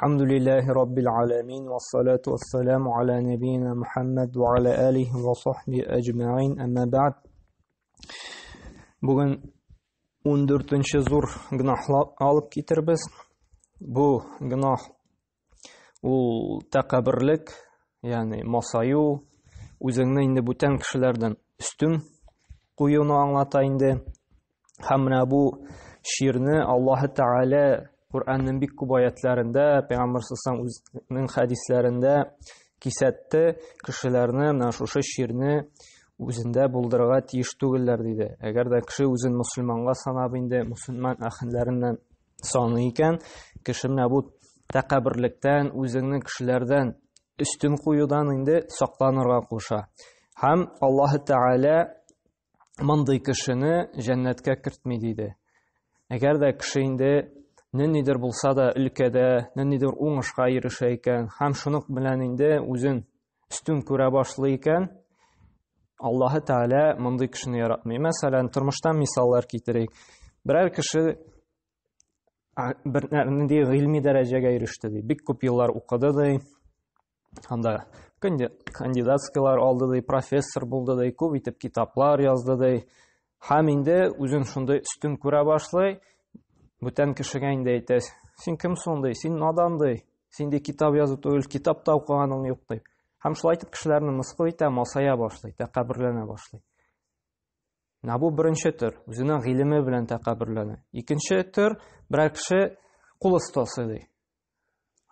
Elhamdülillahi Rabbil alemin ve salatu ve selamu ala nebiyyina Muhammed ve ala alihi ve sahbihi ecma'in amma ba'd. Bugün 14-nче зур гынахлар алып китербез. Bu гынах ул тәкәбберлек, ягъни масаю, үзеңне инде бүтән кешеләрдән үстен куюны аңлата инде. Һәм менә бу шигырьне Аллаһ Тәгалә Kur'an'ın бик күп аятларында, Пәйгамбер саллаллаху алейхи ва саллямның хадисләрендә кисәтте, кешеләрне менә шушы шигырьне үзендә булдырырга тиеш түгелләр диде. Әгәр дә кеше үзен мусламанга санап инде мусламан ахыннарыннан саный икән, кеше менә бу тәкәбберлектән, үзеңне кешеләрдән өстен куюдан инде сакланырга куша. Һәм Аллаһ Тәгалә мондый кешене җәннәткә кертми диде. Әгәр дә кеше инде нидер булса да өлкәдә, нидер уңышка ирешә икән, һәм шуның белән инде үзен үстен күрә башлый икән, Аллаһ Тәгалә мондый кешене яратмый. Мәсәлән, тормыштан мисаллар китерик. Берәр кеше бер нинди гыйльми дәрәҗәгә иреште ди. Бик күп еллар укыды ди. Анда кандидатскийлар алды ди, профессор булды ди, күп итеп китаплар язды ди. Һәм инде үзен шундый үстен күрә башлый. Бүтән кешегә инде әйтә: "Син кем соң?" "Син надан" "Син дә китап язу түгел, китап та укыганың юк" Һәм шулай итеп кешеләрне мыскыл итә, масая башлый, тәкәбберләнә башлый. Менә бу беренче төр, үзенең гыйлеме белән тәкәбберләнә. Икенче төр, берәр кеше кул остасы ди.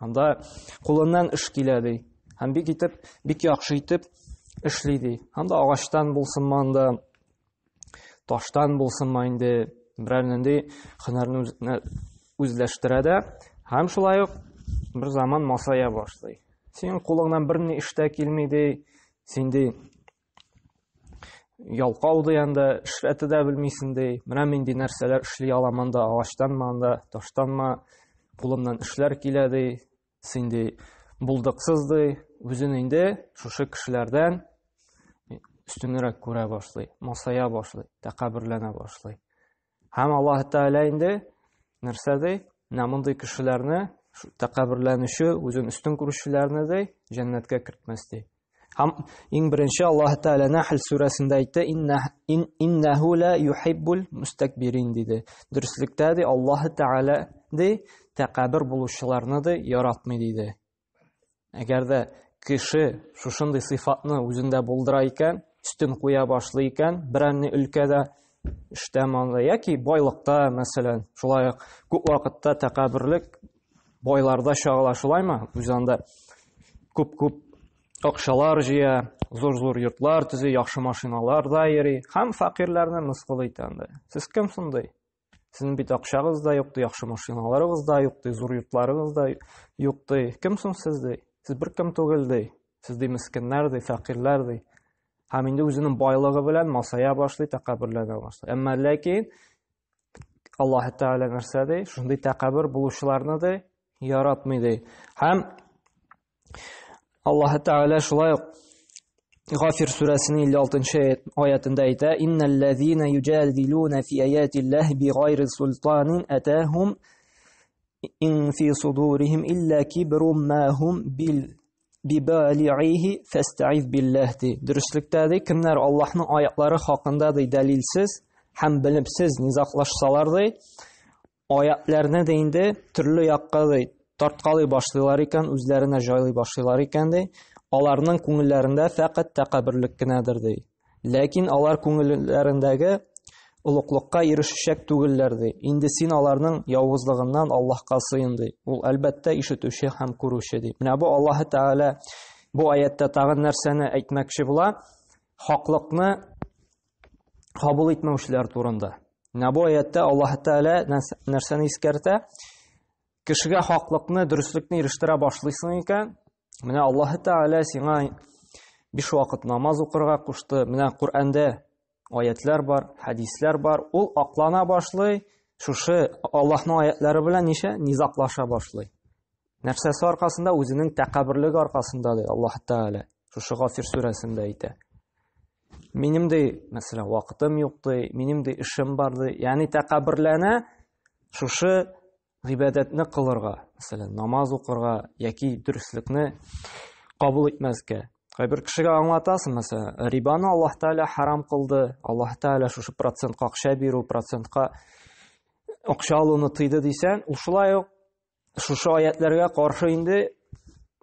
Анда кулыннан эш килә ди. Һәм бик яхшы итеп эшли ди. Анда агачтан булсынмы, анда таштан булсынмы инде берәр нинди һөнәрне үзләштерә дә, һәм шулай ук бер заман масая башлый. Син кулыңнан берни эштә килми ди, син ди ялкау ди, анда эшләтә дә белмисең ди. Менә нинди нәрсәләр эшли алам, анда агачтанмы, анда таштанмы кулымнан эшләр килә ди. Син ди булдыксыз ди. Үзен инде шушы кешеләрдән үстенрәк күрә башлый, масая башлый, тәкәбберләнә башлый. Һәм Аллаһ Тәгалә инде нәрсә ди? Мондый кешеләрне, тәкәбберләнүче, үзен үстен күрүчеләрне ди җәннәткә кертмәс ди. Һәм иң беренче Аллаһ Тәгалә Нәхл сүрәсендә әйтте: "Иннаху ла юхиббул мустакбирин" диде. Дөреслекдә ди Аллаһ Тәгалә ди тәкәббер булучыларны ди яратмый диде. Әгәр дә кеше шушындый сыйфатны үзендә булдыра икән, үстен куя башлый икән, берәр өлкәдә эштәме яки байлыкта, мәсәлән, шулай күп вакытта тәкәбберлек байларда чагыла, шулаймы? Үз анда күп акчалар җыя, зур йортлар төзи, яхшы машиналарда йөри, һәм факирләрне мыскыл итә анда. Сез кемсең ди? Сезнең бит акчагыз да юк ди, яхшы машиналарыгыз да юк ди, зур йортларыгыз да юк ди. Кемсең сез ди? Сез беркем түгел ди. Сез ди мискиннәр ди, факирләр ди. Һәм инде үзенең байлыгы белән масая башлый, тәкәбберләнә башлый. Әмма ләкин Аллаһ Тәгалә нәрсә ди? Шундый тәкәббер булучыларны ди яратмый ди. Һәм Аллаһ Тәгалә шулай ук Гафир сүрәсенең 56-нчы аятында әйтә: "Иннәлләзина юҗадилуна фи аятиллаһи бигайри султанин атаһум ин фи судурихим илля кибрум ма хум бибали'иһи фаста'iz биллаһ" ди. Дөреслекдә ди, кемнәр Аллаһның аятлары хакында ди дәлилсез һәм белемсез низаклашсалар ди, аятларны да инде төрле якка ди тарткалый башлыйлар икән, үзләренә җайлый башлыйлар икән ди. Аларның күңелләрендә фақат тәкәбберлек кенәдер ди. Ләкин алар күңелләрендәге улуклыкка ирешәчәк түгелләр ди. Инде син аларның явызлыгыннан Аллаһка сыен ди. Ул әлбәттә ишетүче һәм күрүче ди. Менә бу Аллаһ Тәгалә бу аятта тагын нәрсәне әйтмәкче була? Хаклыкны кабул итмәүчеләр турында. Менә бу аятта Аллаһ Тәгалә нәрсәне искәртә? Кешегә хаклыкны, дөреслекне ирештерә башлыйсың икән, менә Аллаһ Тәгалә сиңа 5 вакыт намаз укырга кушты. Менә Коръәндә аятлар бар, хадислар бар. Ул аклана башлый, шушы Аллаһның аятлары белән низаклаша башлый. Нәрсәсе аркасында? Үзенең тәкәбберлеге аркасында ди Аллаһ Тәгалә. Шушы Гафир сүрәсендә әйтә. Минем ди, мәсәлән, вакытым юк ди, минем ди эшем бар ди. Ягъни тәкәбберләнә шушы гыйбадәтне кылырга. мәсәлән, намаз укырга яки дөреслекне кабул итмәскә. Кайбер кешегә аңлатасың, мәсәлән, рибаны Аллаһ Тәгалә харам кылды, Аллаһ Тәгалә шушы процентка акча бирү, процентка акча алуны тыйды дисәң, ул шулай ук шушы аятларга каршы инде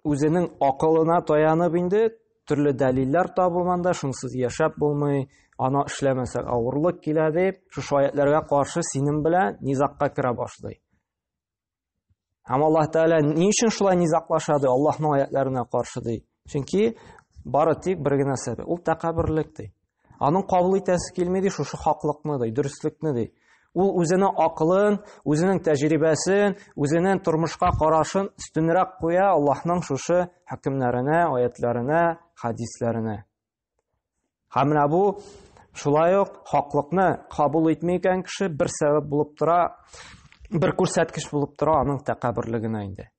үзенең акылына таянып инде төрле дәлилләр табылганда, шунсыз яшәп булмый, аны эшләмәсәк авырлык килә дип, шушы аятларга каршы синең белән низакка керә башлый. Һәм Аллаһ Тәгалә ни өчен шулай низаклаша ди, Аллаһның аятларына каршы ди? Чөнки бары тик бер генә сәбәп, ул тәкәббүрлек ди. Аның кабул итәсе килми ди шушы хаклыкны ди, дөреслекне ди. Ул үзенең акылын, үзенең тәҗрибәсен, үзенең тормышка карашын өстенрәк куя Аллаһның шушы хөкемнәренә, аятларына, хадисләренә. Һәм менә бу шулай ук хаклыкны кабул итми икән кеше бер сәбәп булып тора, бер күрсәткеч булып тора аның тәкәббүрлегенә инде.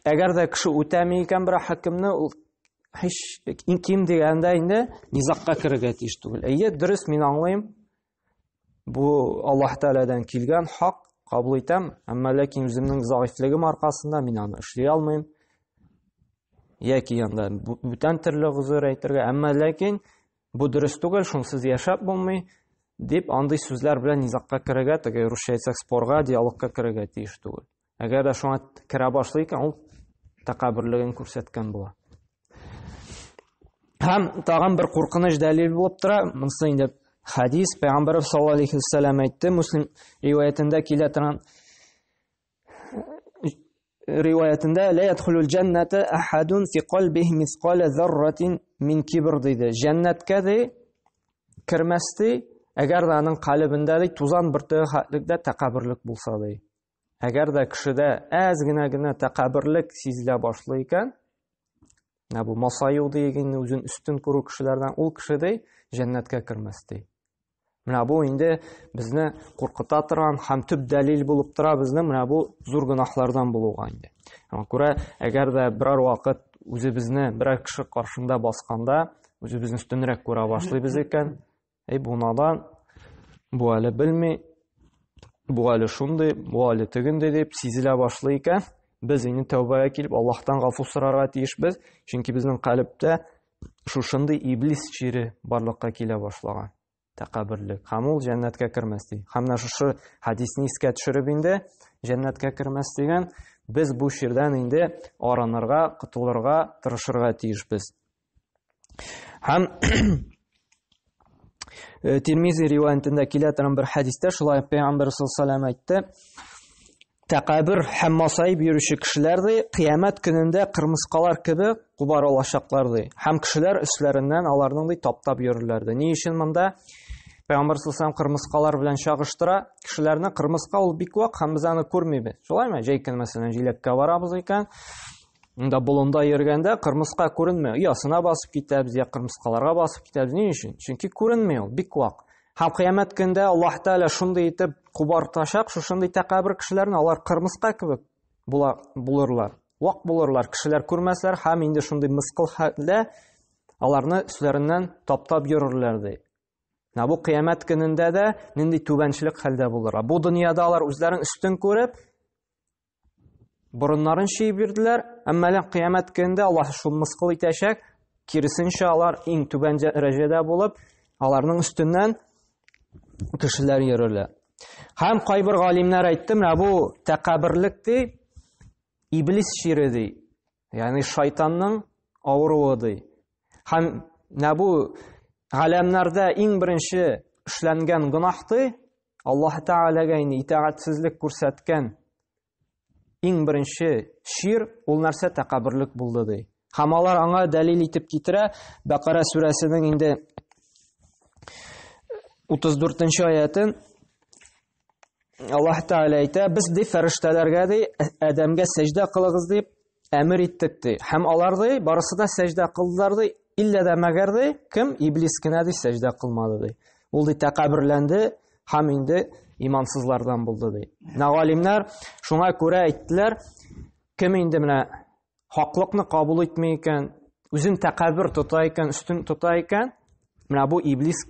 Әгәр дә кеше үтәми икән бер хөкемне, ул һич ким дигәндә инде низакка керергә тиеш түгел. Әйе, дөрес, мин аңлыйм. Бу Аллаһ Тәгаләдән килгән хак, кабул итәм, әмма ләкин үземнең заифлыгым аркасында мин аны эшли алмыйм. Яки янда бүтән төрле гызыр әйтергә, әмма ләкин бу дөрес түгел, шунсыз яшәп булмый дип андый сүзләр белән низакка керергә, теге русча әйтсәк спорга, диалогка керергә тиеш түгел. Әгәр дә шуңа керә башлый икән, ул тәкәббүрлеген күрсәткән була. Һәм тагын бер куркыныч дәлил булып тора, монысы инде хадис, Пәйгамбәр саллаллаһу алейхи ва саллям әйтте, Муслим риваятендә килә торган риваятендә ла ядхулул джанната ахадун фи qalbihi мисқала зарратин мин кибр диде. Җәннәткә ди кермәс ди, әгәр дә аның калбендә ди тузан бөртеге хәтлектә тәкәббүрлек булса ди. Әгәр дә кешедә әз генә тәкәббүрлек сизелә башлый икән, бу масаю дигән үзен үстен күрү кешеләрдән, ул кеше ди җәннәткә кермәс ди. Менә бу инде безне куркыта торган һәм төп дәлил булып тора безнең менә бу зур гөнаһлардан булуга инде. Аңа күрә, әгәр дә берәр вакыт үзебезне берәр кеше каршында басканда, үзебезне үстенрәк күрә башлыйбыз икән, бу надан, бу әле белми, бу әле шундый, бу әле тегендәй дип сизелә башлый икән, без инде тәүбәгә килеп Аллаһтан гафу сорарга тиешбез, чөнки безнең калбтә шушындый иблис чире барлыкка килә башлаган. Тәкәббүрлек. Һәм ул җәннәткә кермәс ди. Һәм менә шушы хадисны искә төшереп инде җәннәткә кермәс дигән, без бу ширдән инде аранырга, кутылырга, тырышырга тиешбез. Һәм Тирмизи риваятендә килә торган бер хадистә шулай Пәйгамбәр саллаллаһу алейхи ва саллям әйтте: Тәкәббүр һәм масаиб йөрүче кешеләр ди кыямәт көнендә кырмыскалар кебек кубар алачаклар ди. Һәм кешеләр өсләреннән аларның ди таптап йөрерләр ди. Ни өчен монда Пәйгамбәр саллаллаһу алейхи ва саллям кырмыскалар белән чагыштыра? Кешеләрне кырмыска ул бик вак һәм без аны күрмибез. Шулаймы? Җәй көн мәсәлән җиләккә барабыз икән, монда болында йөргәндә кырмыска күренмәй. Ясына басып китәбез, я кырмыскаларга басып китәбез. Ни өчен? Чөнки күренмәй ул, бик вак. Һәм кыямәт көндә Аллаһ Тәгалә шундый итеп кубартачак, шушындый тәкәббүр кешеләрне алар кырмыска кебек булырлар. Вак булырлар, кешеләр күрмәсләр һәм инде шундый мыскыл хәлдә аларны үсләреннән таптап йөрерләр ди. Бу кыямәт көнендә дә нинди түбәнчелек хәлдә булырга. Бу дөньяда алар үзләрен өстен күреп, борыннарын чөйеп бирделәр, әмма ләкин кыямәт көнендә Аллаһ шул мыскыл итәчәк, киресенчә алар иң түбән дәрәҗәдә булып, аларның өстеннән кешеләр йөрерләр. Һәм кайбер галимнәр әйтте, менә бу тәкәббүрлек ди, иблис чире ди. Ягъни шайтанның авыруы ди. Һәм менә бу галәмнәрдә иң беренче эшләнгән гынаһ ди, Аллаһ Тәгаләгә итаәтсезлек күрсәткән иң беренче шир ул нәрсә тәкәббүрлек булды ди. Һәм алар аңа дәлил итеп китерә Бакара сүрәсенең инде 34-нче аятын Аллаһ Тәгалә әйтә: "Без ди фәрештәләргә ди Адәмгә сәҗдә кылыгыз дип әмер иттек ди. Һәм алар ди барысы да сәҗдә кылдылар ди, илля дә мәгәр ди кем иблис кенә ди сәҗдә кылмады ди. Ул ди тәкәббүрләнде һәм инде имансызлардан булды ди." Галимнәр шуңа күрә әйттеләр, кем инде менә хаклыкны кабул итмәй икән, үзен тәкәббүр тота икән, үстен тота икән, менә бу иблис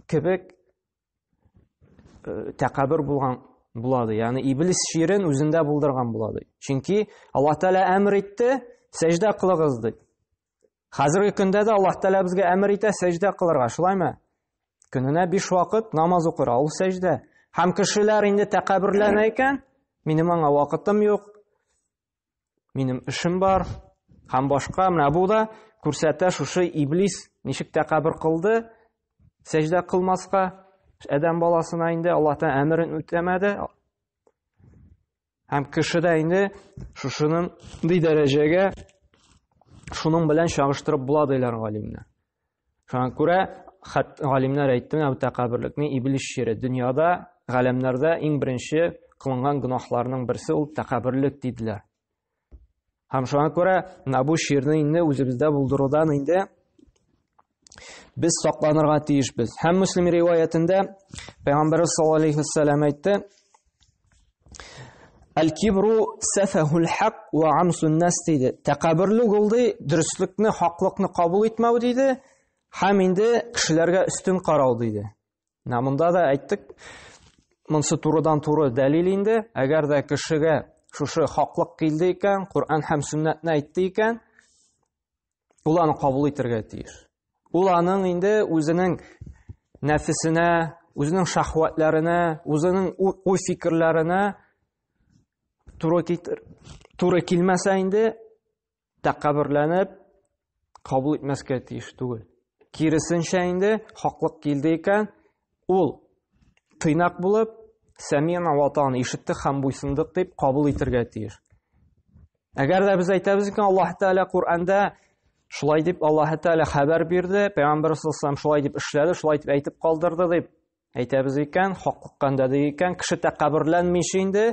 кебек тәкәббүр булган болады. Яғни иблис ширен үзендә булдырган болады. Чөнки Аллаһ Тәала әмер итте, сәҗдә кылыгыз ди. Хәзерге көндә дә Аллаһ Тәала безгә әмер итә сәҗдә кылырга, шулаймы? Көненә 5 вакыт намаз укырга, ул сәҗдә. Һәм кешеләр инде тәкәббүрләнә икән, минем аңа вакытым юк, минем эшем бар, һәм башка. Менә бу да күрсәтә шушы иблис ничек тәкәббүр кылды, сәҗдә кылмаска. Адам баласына инде Аллаһ Тәала әмерен үтәмәде. Һәм кеше дә инде шушының дәрәҗәгә шуның белән чагыштырып була диләр галимнәр. Шуңа күрә галимнәр әйтте, бу тәкәббүрлекне иблис шире. Дөньяда, галәмнәрдә иң беренче кылынган гынаһларның берсе ул тәкәббүрлек диделәр. Һәм шуңа күрә бу ширне инде үзебездә булдырудан инде biz сакланырга тиешбез. Һәм Муслим риваятендә Пәйгамбәр саллаллаһу алейхи ва саллям әйтте: "Аль-кибру сафахул хак ва амсун нас" диде. Тәкәббүрлек ул ди, дөреслекне, хаклыкны кабул итмәү диде, һәм инде кешеләргә өстен карау диде. Монда да әйттек, монсы турыдан-туры дәлил инде. Әгәр дә кешегә шушы хаклык килде икән, Кур'ан һәм сөннәтне әйтте икән, ул аны кабул итәргә тиеш. Ул аның инде үзенең нәфсенә, үзенең шахватларына, үзенең уй-фикерләренә туры килмәсә инде тәкәббүрләнеп кабул итмәскә тиеш түгел. Киресенчә инде хаклык килде икән, ул тыйнак булып, сәмиъна ва атa'ны ишетте һәм буйсындык дип кабул итәргә тиеш. Әгәр дә без әйтәбез икән, Аллаһ Тәала Кур'анда шулай дип Аллаһ Тәала хәбәр бирде, Пәйгамбәр саллаллаһу шулай дип эшләде, шулай дип әйтеп калдырды дип әйтәбез икән, хаклыкканда да икән, кеше тәкәббүрләнмичә инде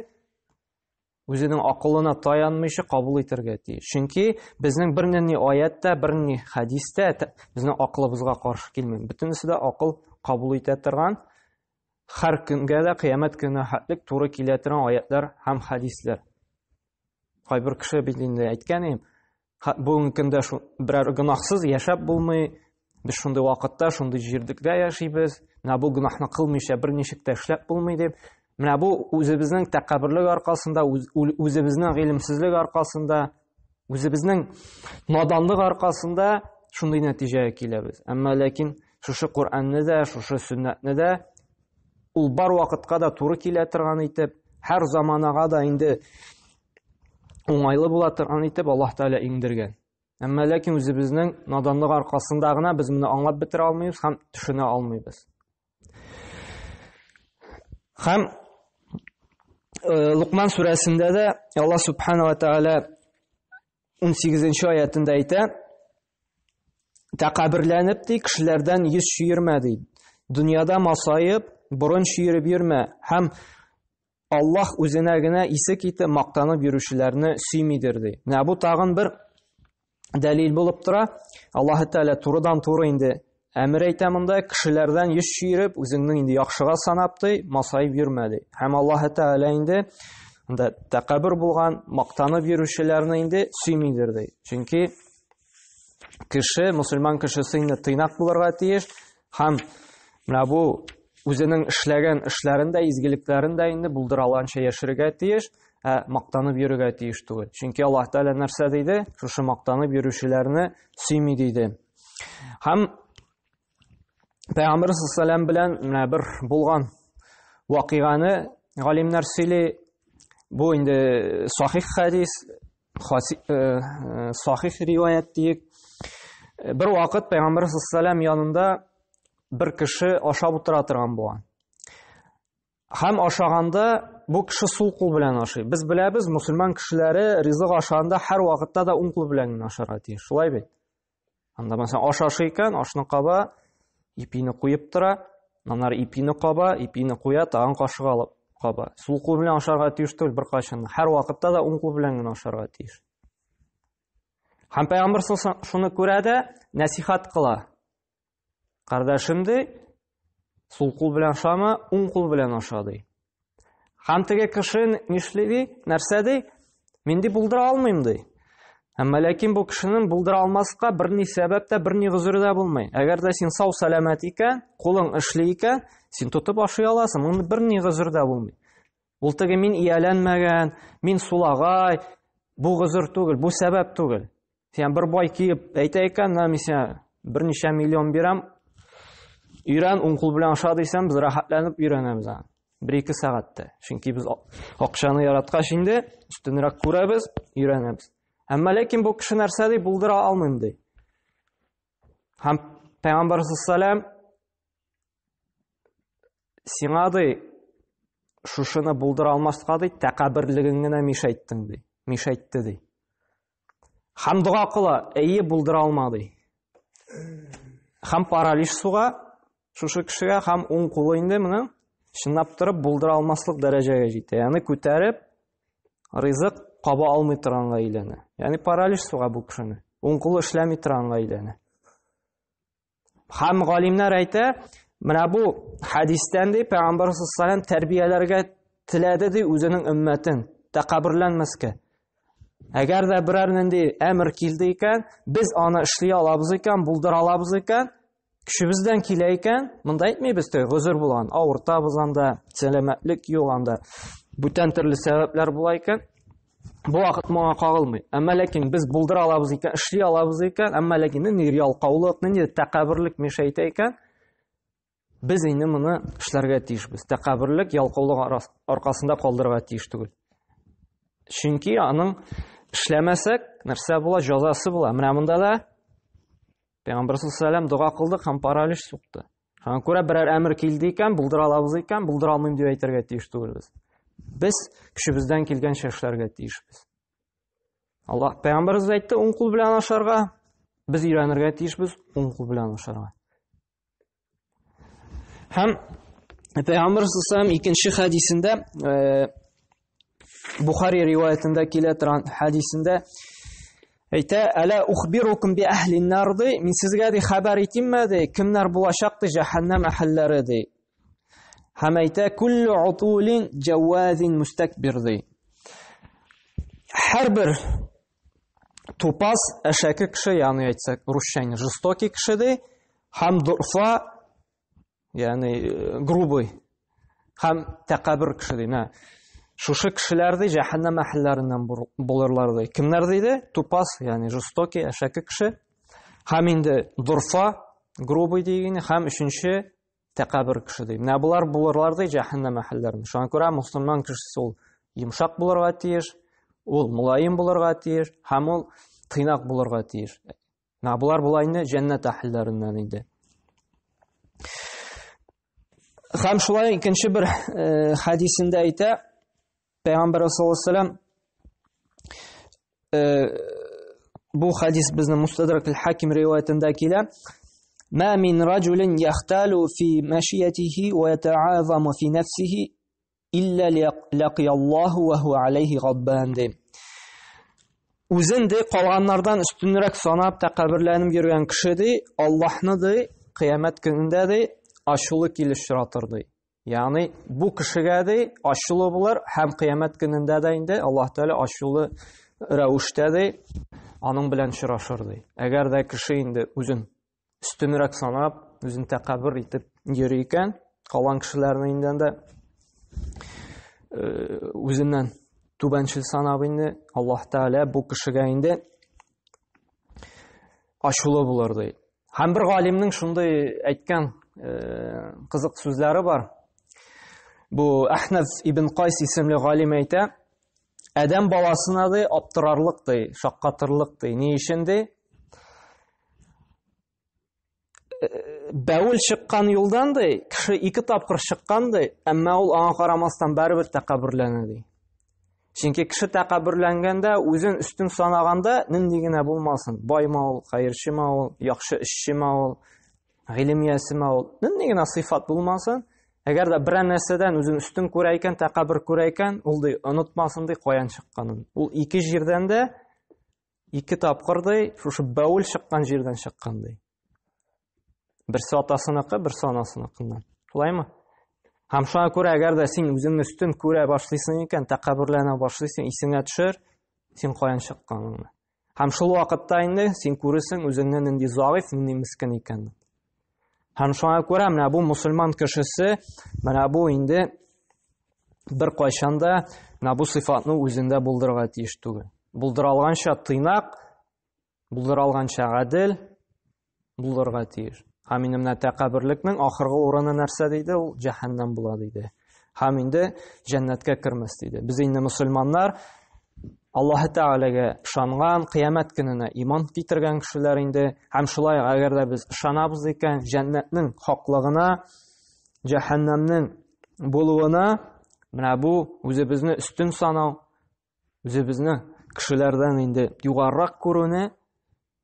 үзенең акылына таянмыйча кабул итәргә тиеш. Чөнки безнең бернинди аятта, бернинди хадистә безнең акылыбызга каршы килмәй. Бөтенесе дә акыл кабул итә торган, һәр көнгә дә кыямәт көненә хәтлек туры килә торган аятлар һәм хадислар. Кайбер кеше бит инде әйткән, бүгенге көндә берәр гынаһсыз яшәп булмый, без шундый вакытта, шундый җирдә яшибез, менә бу гынаһны кылмыйча берничек тә эшләп булмый дип. Менә бу үзебезнең тәкәббүрлек аркасында, үзебезнең гыйлемсезлек аркасында, үзебезнең наданлык аркасында шундый нәтиҗәгә киләбез. Әмма ләкин шушы Кур'анны да, шушы сөннәтне дә ул бар вакытка да туры килә торган итеп, һәр заманага да инде уңайлы була торган итеп Аллаһ Тәала иңдергән. Әмма ләкин үзебезнең наданлык аркасында гына без моны аңлап бетерә алмыйбыз һәм төшенә алмыйбыз. Һәм Лукман сүрәсендә дә Аллаһ Субхана ва Тәала 18-нче аятында әйтә: "Тәкәббүрләнеп ди, кешеләрдән йөз чөермә" ди. Дөньяда масаеп, борын чөереп йөрмә, һәм Аллаһ үзенә генә исе китеп мактанып йөрүчеләрне сөймидер ди. Менә бу тагын бер дәлил булып тора. Аллаһ Тәала турыдан-туры инде әмер әйтә монда, кешеләрдән йөз чөереп, үзеңнең инде яхшыга санап ди, масаеп йөрмә ди. Һәм Аллаһ Тәала инде тәкәббүр булган, мактанып йөрүчеләрне инде сөймидер ди. Чөнки кеше, мусульман кешесе инде тыйнак булырга тиеш, һәм менә бу үзенең эшләгән эшләрендә, изгелекләрендә инде булдыраланча яшәргә тиеш, мактанып йөрергә тиеш түгел. Чөнки Аллаһ Тәала нәрсә диде? Шушы мактанып йөрүчеләрне сөйми диде. Һәм Пәйгамбәр саллаллаһу белән менә бер булган вакыйганы галимнәр сөйли. Бу инде сахих хадис, сахих риваят диек. Бер вакыт Пәйгамбәр саллаллаһу янында бер кеше ашап утыра торган булган. Һәм ашаганда бу кеше сул кул белән ашый. Без беләбез, мусульман кешеләре ризык ашаганда һәр вакытта да уң кул белән ашарга тиеш. Шулай бит? Анда мәсәлән аш ашый икән, ашны каба, ипине куеп тора, аннары ипине каба, ипине куя, тагын кашык алып каба. Сул кул белән ашарга тиеш түгел беркайчан. Һәр вакытта да уң кул белән ашарга тиеш. Һәм Пәйгамбәр шуны күрә дә насихат кыла. Кардәшем ди, сул кул белән ашама, уң кул белән аша ди. Һәм теге кеше нишли ди, нәрсә ди? Мин ди булдыра алмыйм ди. Әмма ләкин бу кешенең булдыра алмаска берни сәбәп тә, берни гызыр да булмый. Әгәр дә син сау сәламәт икән, кулың эшли икән, син тотып ашый аласың, монда берни гызыр да булмый. Ул теге мин ияләнмәгән, мин сулагай, бу гозур түгел, бу сәбәп түгел. Сен бер бай киеп әйтә икән, мен сиңа берничә миллион бирәм, өйрән, уң кул белән аша дисәм, без рәхәтләнеп өйрәнәбез аны. 1-2 сәгатьтә. Чөнки без акчаны яраткач инде, үстенрәк күрәбез, өйрәнәбез. Әмма ләкин бу кеше нәрсә ди, булдыра алмыйм ди. Һәм Пәйгамбәр саллаллаһу сиңа ди, шушыны булдыра алмаска ди, тәкәбберлегең генә мишәйттең ди. Мишәйтте ди. Һәм дуга кыла, әйе булдыра алмады. Һәм паралич суга, шушы кешегә һәм уң кулы инде моның чынлап торып булдыра алмаслык дәрәҗәгә җитә. Ягъни күтәреп ризык каба алмый торганга әйләнә. Ягъни паралич суга бу кешене. Уң кулы эшләми торганга әйләнә. Һәм галимнәр әйтә, менә бу хадистән ди Пәйгамбәр саллаллаһу тәрбияләргә теләде ди үзенең өммәтен тәкәбберләнмәскә. Әгәр дә берәр нинди әмер килде икән, без аны эшли алабыз икән, булдыра алабыз икән, кешебездән килә икән, монда әйтмәйбез тә гозур булган, авыртабыз анда, сәламәтлек юк анда, бүтән төрле сәбәпләр була икән. Бу вакыт моңа кагылмый. Әмма ләкин без булдыра алабыз икән, эшли алабыз икән, әмма ләкин нинди ялкаулык, нинди тәкәбберлек мишәйтә икән, без инде моны эшләргә тиешбез. Тәкәбберлек ялкаулык аркасында калдырырга тиеш түгел. Чөнки аның эшләмәсәк, нәрсә була, җәзасы була. Менә монда да Пәйгамбәр саллаллаһу дуга кылды һәм паралич сукты. Шуңа күрә берәр әмер килде икән, булдыра алабыз икән, булдыра алмыйм дип әйтергә тиеш түгелбез. Без кешебездән килгәнчә эшләргә тиешбез. Аллаһ Пәйгамбәрбез әйтте, уң кул белән ашарга, без өйрәнергә тиешбез уң кул белән ашарга. Һәм Пәйгамбәр саллаллаһу икенче хадисендә Бухари риваятында килә торган хадисендә әйтә, «Әлә ухбирукум би әһлин нар» ди, мин сезгә ди хәбәр итимме ди, кемнәр булачак ди җәһәннәм әһелләре ди. Һәм әйтә, «Куллу утулин җавазин мустакбир» ди. Һәрбер тупас әшәке кеше, ягъни әйтсәк, русча жестокий кеше ди, һәм дурфа, ягъни грубый, һәм тәкәббер кеше ди. Шушы кешеләр ди җәһәннәм әһелләреннән булырлар ди. Кемнәр диде? Тупас, ягъни жестокий, әшәке кеше. Һәм инде дурфа, грубый дигәне, һәм өченче тәкәббер кеше ди. Менә булар булырлар ди җәһәннәм әһелләреннән. Шуңа күрә мусламан кешесе ул йомшак булырга тиеш, ул мулаим булырга тиеш, һәм ул тыйнак булырга тиеш. Менә булар була инде җәннәт әһелләреннән иде. Һәм шулай икенче бер хадисендә әйтә, Пәйгамбәр саллаллаһу бу хадис безнең Мустадрак аль-Хаким риваятында килә. Ма мин раҗулин яхталу фи машиятихи ва ята'азаму фи нафсихи илля лaqiyallahu ва хуа алейхи габбан. Үзен ди калганнардан үстенрәк санап тәкәбберләнеп йөргән кеше ди, Аллаһны ди кыямәт көнендә ди ачулы килеш чыратыр ди. Ягъни бу кешегә ди ачулы булыр һәм кыямәт көнендә дә инде Аллаһ Тәала ачулы рәвештә ди аның белән чырашыр ди. Әгәр дә кеше инде үзен үстенрәк санап, үзен тәкәббер итеп йөри икән, калган кешеләрне инде үзеннән түбәнчел санап инде Аллаһ Тәала бу кешегә инде ачулы булыр ди. Һәм бер галимнең шундый әйткән кызык сүзләре бар. Бу Әхнәф ибн Кайс исемле галим әйтә, адәм баласына ди аптырарлык ди, шаккатырлык ди. Ни өчен ди? Бәүл чыккан юлдан ди, кеше 2 тапкыр чыккан ди, әмма ул аңа карамастан барыбер тәкәбберләнә ди. Чөнки кеше тәкәбберләнгәндә үзен үстен санаганда нинди генә булмасын, байма ул, хәерчеме ул, яхшы эшчеме ул, гыйлем ясеме ул, нинди генә сыйфат булмасын, әгәр дә бер нәрсәдән үзен үстен күрә икән, тәкәббер күрә икән, ул ди онытмасын ди каян чыкканын. Ул 2 җирдән дә 2 тапкыр ди шушы бәүл чыккан җирдән чыккан ди. Берсе атасыныкы, берсе анасыныкыннан. Шулаймы? Һәм шуңа күрә әгәр дә син үзеңне үстен күрә башлыйсың икән, тәкәбберләнә башлыйсың, исеңә төшер, син каян чыкканыңны. Һәм шул вакытта инде син күресең үзеңнең нинди заиф, нинди мискин икәнен. Һәм шуңа күрә менә бу мусульман кешесе, менә бу инде bir кайчанда бу сыйфатны үзендә булдырырга тиеш түгел. Булдыра алганча тыйнак, булдыра алганча гадел булырга тиеш. Һәм инде менә тәкаббүрлекнең ахыргы урыны нәрсә диде? Ул җәһәннәм була диде. Һәм инде җәннәткә кермәс диде. Без инде мөселманнар Аллаһ Тәгаләгә ышанган, кыямәт көненә иман китергән кешеләр инде, һәм шулай әгәр дә без ышанабыз икән җәннәтнең хаклыгына, җәһәннәмнең булуына, менә бу үзебезне үстен санау, үзебезне кешеләрдән инде югарырак күрүне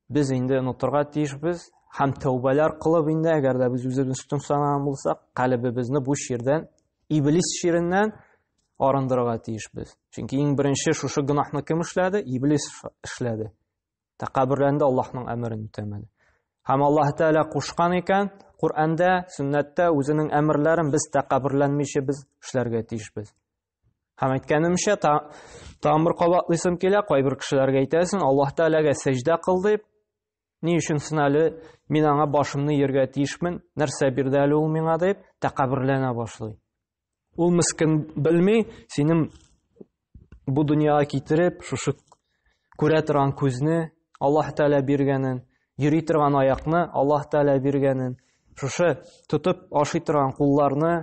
без инде онытырга тиешбез. Һәм тәүбәләр кылып инде, әгәр дә без үзебезне үстен санаган булсак, калбыбызны бу ширдән, иблис ширеннән арындырырга тиешбез. Чөнки иң беренче шушы гынаһны кем эшләде? Иблис эшләде. Тәкаббүрләнде, Аллаһның әмерен үтәмәде. Һәм Аллаһ Тәгалә кушкан икән, Куръанда, Сөннәттә үзенең әмерләрен без тәкаббүрләнмичә без эшләргә тиешбез. Һәм әйткәнемчә, тагын бер кабатлыйсым килә, кайбер кешеләргә әйтәсең, Аллаһ Тәгаләгә сәҗдә кыл дип, ни өчен син әле мин аңа башымны ергә тиешмен, нәрсә бирде әле ул миңа дип, тәкаббүрләнә башлый. Ул мескен белми, синең бу дөньяга китереп, шушы күрә торган күзне Аллаһ Тәгалә биргәнен, йөри торган аякны Аллаһ Тәгалә биргәнен, шушы тотып ашый торган кулларны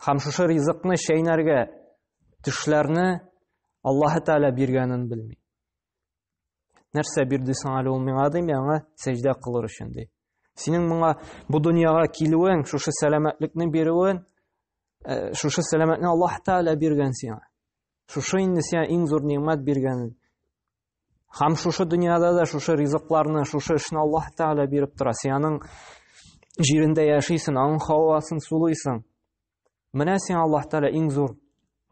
һәм шушы ризыкны чәйнәргә тешләрне Аллаһ Тәгалә биргәнен белми. Нәрсә бирде соң әле ул миңа ди, аңа сәҗдә кылыр өчен ди. Синең моңа бу дөньяга килүең, шушы сәламәтлекне бирүең, шушы сәламәтне Аллаһ Тәгалә биргән сиңа. Шушы инде сиңа иң зур ниъмәт биргән. Һәм шушы дөньяда да шушы ризыкларны, шушы эшне Аллаһ Тәгалә биреп тора. Сиңаның җирендә яшисең, аның һавасын сулыйсың. Менә сиңа Аллаһ Тәгалә иң зур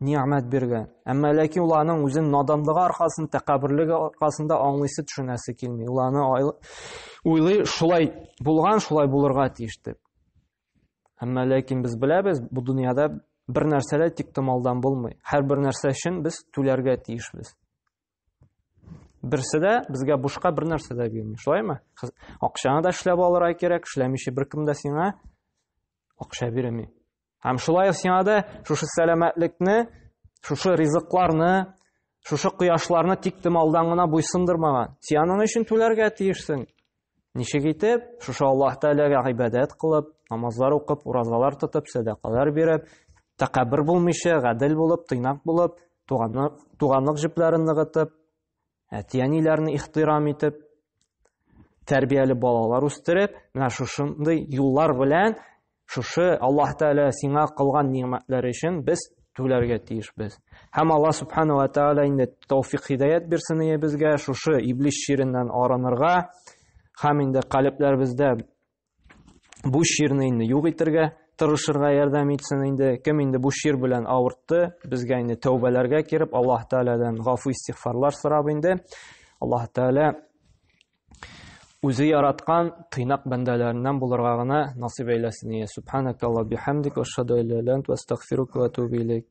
ниъмәт биргән. Әмма ләкин ул аның үзен наданлыгы аркасында, тәкаббүрлеге аркасында аңлыйсы, төшенәсе килми. Ул аны уйлый, шулай булган, шулай булырга тиеш дип. Әмма ләкин без беләбез, бу дөньяда бер нәрсә дә тик томалдан булмый. Һәр бер нәрсә өчен без түләргә тиешбез. Берсе дә безгә бушка бер нәрсә дә бирми. Шулаймы? Акчаны да эшләп алырга кирәк, эшләмичә беркем дә сиңа акча бирми. Һәм шулай сиңа да шушы сәламәтлекне, шушы ризыкларны, шушы кояшларны тик томалдан гына буйсындырмаган. Син аның өчен түләргә тиешсең. Ничек итеп? Шушы Аллаһ Тәгаләгә гыйбадәт кылып, намазлар укып, уразалар тотып, садакалар биреп, тәкаббүр булмыйча, гадел булып, тыйнак булып, туганлык җепләрен ныгытып, әти-әниләрне ихтирам итеп, тәрбияле балалар үстереп, менә шушындый юллар белән шушы Аллаһ Тәгалә сиңа кылган ниъмәтләр өчен без түләргә тиешбез. Һәм Аллаһ Субханаһу ва Тәгалә инде тәүфик хидаят бирсен безгә шушы иблис ширеннән арынырга, һәм инде калпләребездә бу ширне инде юк итәргә тырышырга ярдәм итсен инде. Кем инде бу шир белән авыртты, безгә инде тәүбәләргә киреп, Аллаһ Тәгаләдән гафу истигъфарлар сорап инде. Аллаһ Тәгалә үзе яраткан тыйнак бәндәләреннән булырга гына насыйп әйләсен. Субханакалла бихамдик ва ашһаду ан ла илаха илля анта астагфирука ва атубу илейк.